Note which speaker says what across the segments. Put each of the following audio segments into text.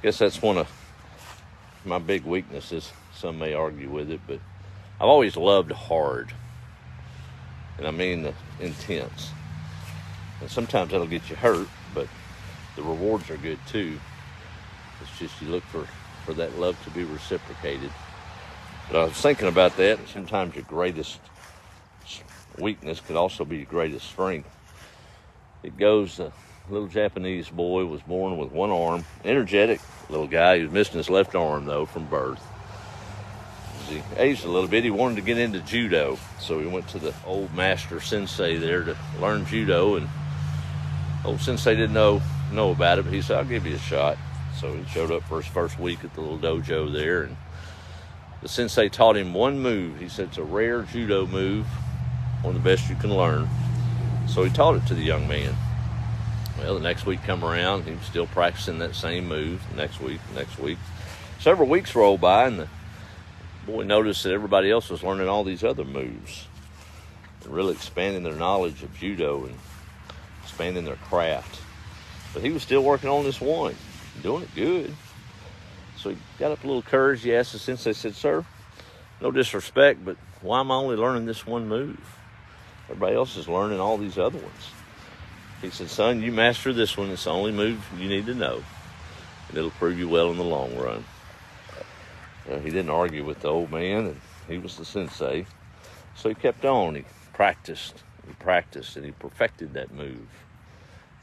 Speaker 1: guess that's one of my big weaknesses. Some may argue with it, but I've always loved hard. And I mean the intense. And sometimes that'll get you hurt, but the rewards are good too. It's just you look for that love to be reciprocated. But I was thinking about that. Sometimes your greatest weakness could also be your greatest strength. It goes, a little Japanese boy was born with one arm, energetic little guy. He was missing his left arm though from birth. As he aged a little bit, he wanted to get into Judo. So he went to the old master sensei there to learn Judo, and old sensei didn't know about it, but he said, I'll give you a shot. So he showed up for his first week at the little dojo there, and the sensei taught him one move. He said it's a rare Judo move, one of the best you can learn. So he taught it to the young man. Well, the next week come around, he was still practicing that same move. Next week. Several weeks rolled by, and the boy noticed that everybody else was learning all these other moves and really expanding their knowledge of Judo and expanding their craft. But he was still working on this one, doing it good. So he got up a little courage. He asked the sensei, said, sir, no disrespect, but why am I only learning this one move? Everybody else is learning all these other ones. He said, son, you master this one. It's the only move you need to know, and it'll prove you well in the long run. He didn't argue with the old man, and he was the sensei. So he kept on. He practiced, and he perfected that move.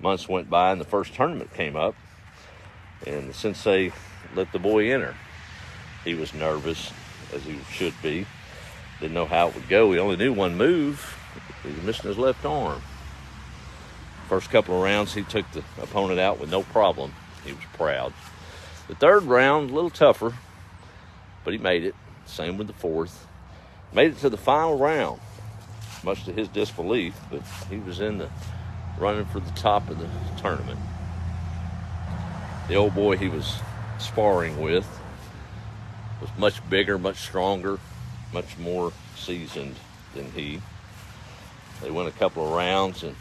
Speaker 1: Months went by, and the first tournament came up, and the sensei let the boy enter. He was nervous, as he should be. Didn't know how it would go. He only knew one move. He was missing his left arm. First couple of rounds, he took the opponent out with no problem. He was proud. The third round, a little tougher, but he made it. Same with the fourth. Made it to the final round, much to his disbelief, but he was in the running for the top of the tournament. The old boy he was sparring with was much bigger, much stronger, much more seasoned than he. They went a couple of rounds and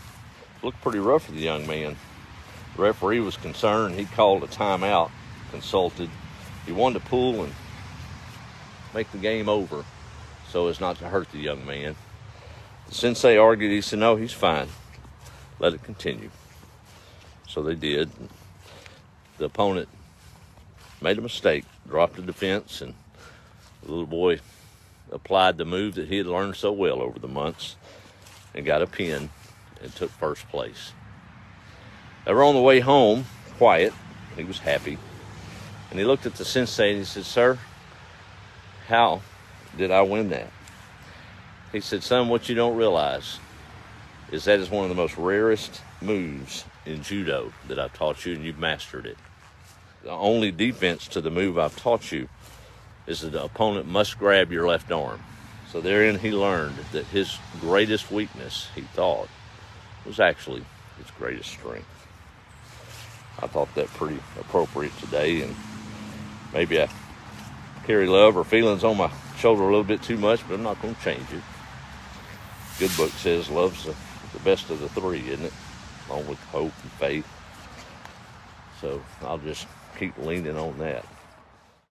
Speaker 1: looked pretty rough for the young man. The referee was concerned. He called a timeout, consulted. He wanted to pull and make the game over so as not to hurt the young man. The sensei argued. He said, no, he's fine. Let it continue. So they did. The opponent made a mistake, dropped the defense, and the little boy applied the move that he had learned so well over the months and got a pin and took first place. They were on the way home, quiet. He was happy. And he looked at the sensei and he said, sir, how did I win that? He said, son, what you don't realize is that is one of the most rarest moves in Judo that I've taught you, and you've mastered it. The only defense to the move I've taught you is that the opponent must grab your left arm. So therein he learned that his greatest weakness, he thought, was actually his greatest strength. I thought that pretty appropriate today, and maybe I carry love or feelings on my shoulder a little bit too much, but I'm not going to change it. Good book says love's the best of the three, isn't it? Along with hope and faith. So I'll just keep leaning on that.